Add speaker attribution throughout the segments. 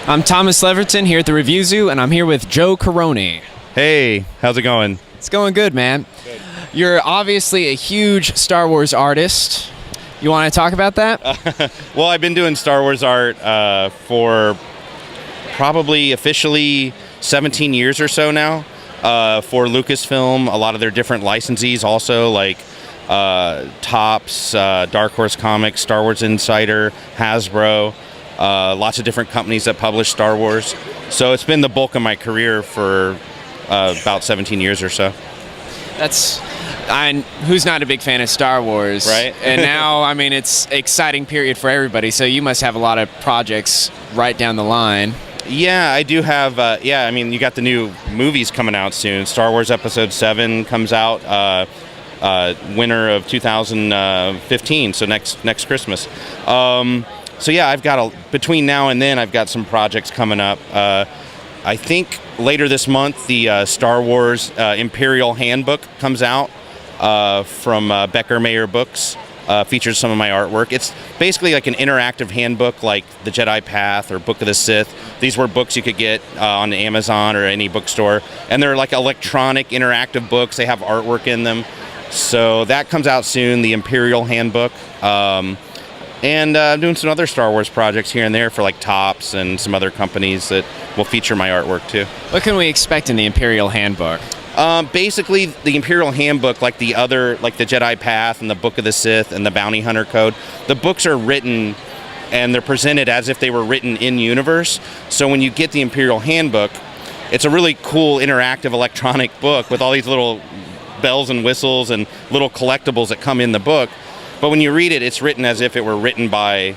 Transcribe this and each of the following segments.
Speaker 1: I'm Thomas Leverton here at the Review Zoo, and I'm here with Joe Corroney.
Speaker 2: Hey, how's it going?
Speaker 1: It's going good, man. Good. You're obviously a huge Star Wars artist. You want to talk about that?
Speaker 2: Well, I've been doing Star Wars art for probably officially 17 years or so now for Lucasfilm, a lot of their different licensees also, like Topps, Dark Horse Comics, Star Wars Insider, Hasbro. Lots of different companies that publish Star Wars. So it's been the bulk of my career for about 17 years or so.
Speaker 1: Who's not a big fan of Star Wars?
Speaker 2: Right.
Speaker 1: And now, I mean, it's an exciting period for everybody, so you must have a lot of projects right down the line.
Speaker 2: Yeah, I do have, I mean, you got the new movies coming out soon. Star Wars Episode 7 comes out winter of 2015, so next Christmas. So yeah, I've got between now and then, I've got some projects coming up. I think later this month, the Star Wars Imperial Handbook comes out from Becker Mayer Books. Features some of my artwork. It's basically like an interactive handbook, like The Jedi Path or Book of the Sith. These were books you could get on Amazon or any bookstore, and they're like electronic interactive books. They have artwork in them. So that comes out soon, the Imperial Handbook. And I'm doing some other Star Wars projects here and there for like Topps and some other companies that will feature my artwork too.
Speaker 1: What can we expect in the Imperial Handbook?
Speaker 2: Basically, the Imperial Handbook, like the Jedi Path and the Book of the Sith and the Bounty Hunter Code, the books are written and they're presented as if they were written in universe. So when you get the Imperial Handbook, it's a really cool interactive electronic book with all these little bells and whistles and little collectibles that come in the book. But when you read it, it's written as if it were written by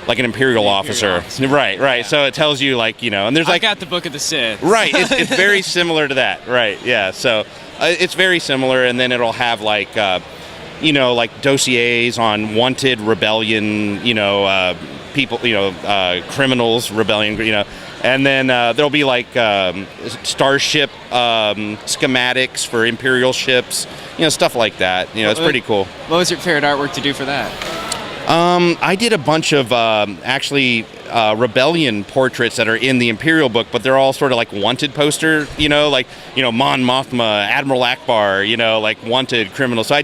Speaker 2: like an Imperial officer. Right. Yeah. So it tells you and there's
Speaker 1: I got the Book of the Sith.
Speaker 2: Right, it's very similar to that. Right, yeah. So it's very similar, and then it'll have like dossiers on wanted rebellion, people, criminals, rebellion, and then there'll be like starship schematics for Imperial ships, stuff like that. It's pretty cool.
Speaker 1: What was your favorite artwork to do for that?
Speaker 2: I did a bunch of rebellion portraits that are in the Imperial book, but they're all sort of like wanted poster, Mon Mothma, Admiral Akbar, like wanted criminals. So I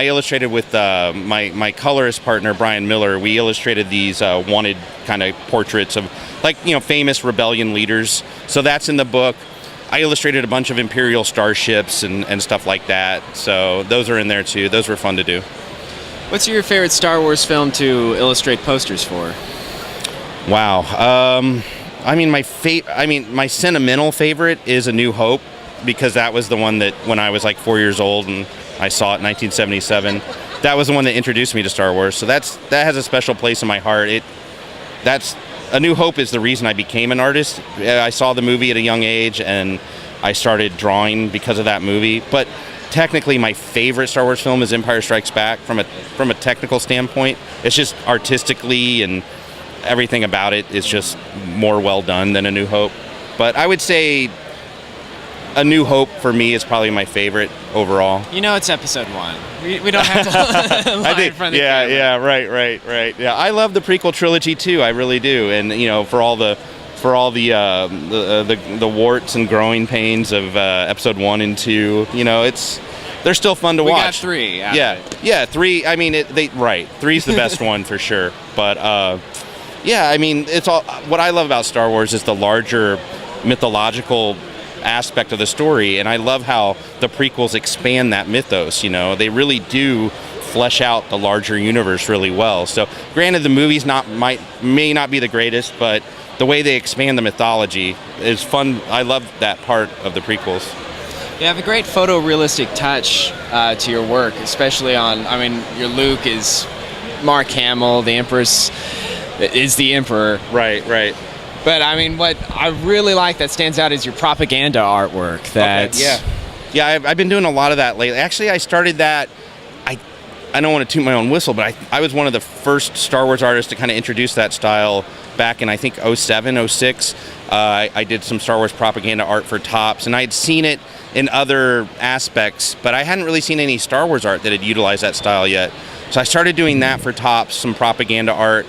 Speaker 2: illustrated with my colorist partner, Brian Miller. We illustrated these wanted kind of portraits of famous rebellion leaders. So that's in the book. I illustrated a bunch of Imperial starships and stuff like that. So those are in there too. Those were fun to do.
Speaker 1: What's your favorite Star Wars film to illustrate posters for?
Speaker 2: Wow. My sentimental favorite is A New Hope, because that was the one that when I was like 4 years old and I saw it in 1977. That was the one that introduced me to Star Wars. So that has a special place in my heart. A New Hope is the reason I became an artist. I saw the movie at a young age and I started drawing because of that movie. But technically, my favorite Star Wars film is Empire Strikes Back from a technical standpoint. It's just artistically and everything about it is just more well done than A New Hope. But I would say A New Hope for me is probably my favorite overall.
Speaker 1: It's episode 1. We don't have to lie in front of the camera.
Speaker 2: Yeah, right. Yeah, I love the prequel trilogy too. I really do. And for all the warts and growing pains of episode 1 and 2, they're still fun to watch.
Speaker 1: We got 3.
Speaker 2: Yeah, 3. I mean, 3's the best one for sure. But it's all. What I love about Star Wars is the larger mythological aspect of the story, and I love how the prequels expand that mythos. They really do flesh out the larger universe really well. So, granted, the movies may not be the greatest, but the way they expand the mythology is fun. I love that part of the prequels.
Speaker 1: You have a great photorealistic touch to your work, especially your Luke is Mark Hamill, the Empress is the Emperor.
Speaker 2: Right.
Speaker 1: But what I really like that stands out is your propaganda artwork.
Speaker 2: I've been doing a lot of that lately. Actually, I started that. I don't want to toot my own whistle, but I was one of the first Star Wars artists to kind of introduce that style back in, I think, 07, 06. I did some Star Wars propaganda art for Topps, and I had seen it in other aspects, but I hadn't really seen any Star Wars art that had utilized that style yet. So I started doing that for Topps, some propaganda art,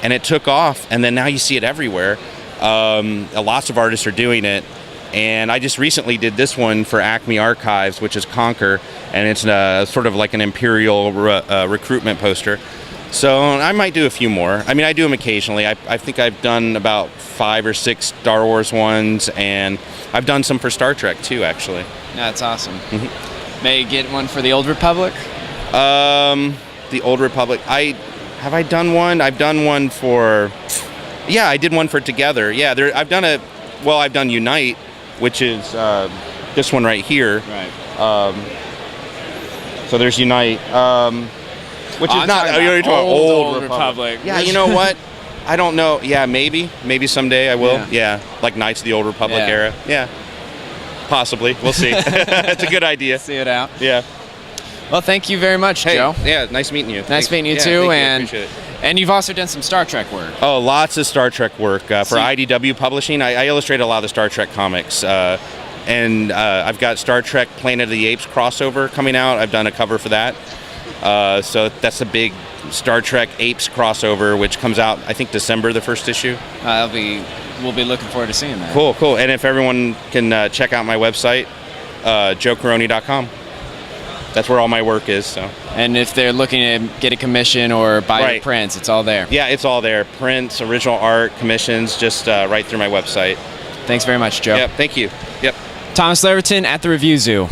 Speaker 2: and it took off, and then now you see it everywhere. Lots of artists are doing it, and I just recently did this one for Acme Archives, which is Conquer, and it's sort of like an Imperial recruitment poster. So I might do a few more. I mean, I do them occasionally. I think I've done about 5 or 6 Star Wars ones, and I've done some for Star Trek too, actually.
Speaker 1: That's awesome. May you get one for the Old Republic?
Speaker 2: The Old Republic. Have I done one? I've done one for. Yeah, I did one for Together. Yeah, I've done Unite, which is this one right here.
Speaker 1: Right.
Speaker 2: So there's Unite. Which is not. You're talking about Old Republic. Yeah, you know what? I don't know. Yeah, maybe someday I will. Yeah, like Knights of the Old Republic era. Yeah, possibly. We'll see. It's a good idea.
Speaker 1: See it out.
Speaker 2: Yeah.
Speaker 1: Well, thank you very much, Joe.
Speaker 2: Yeah, nice meeting you.
Speaker 1: Nice meeting you too, and you've also done some Star Trek work.
Speaker 2: Oh, lots of Star Trek work for IDW Publishing. I illustrate a lot of the Star Trek comics, and I've got Star Trek Planet of the Apes crossover coming out. I've done a cover for that. So that's a big Star Trek Apes crossover, which comes out, I think, December, the first issue.
Speaker 1: We'll be looking forward to seeing that.
Speaker 2: Cool. And if everyone can check out my website, joecorroney.com. That's where all my work is. So.
Speaker 1: And if they're looking to get a commission or buy your prints, it's all there.
Speaker 2: Yeah, it's all there. Prints, original art, commissions, just right through my website.
Speaker 1: Thanks very much, Joe.
Speaker 2: Yep, thank you. Yep.
Speaker 1: Thomas Leverton at the Review Zoo.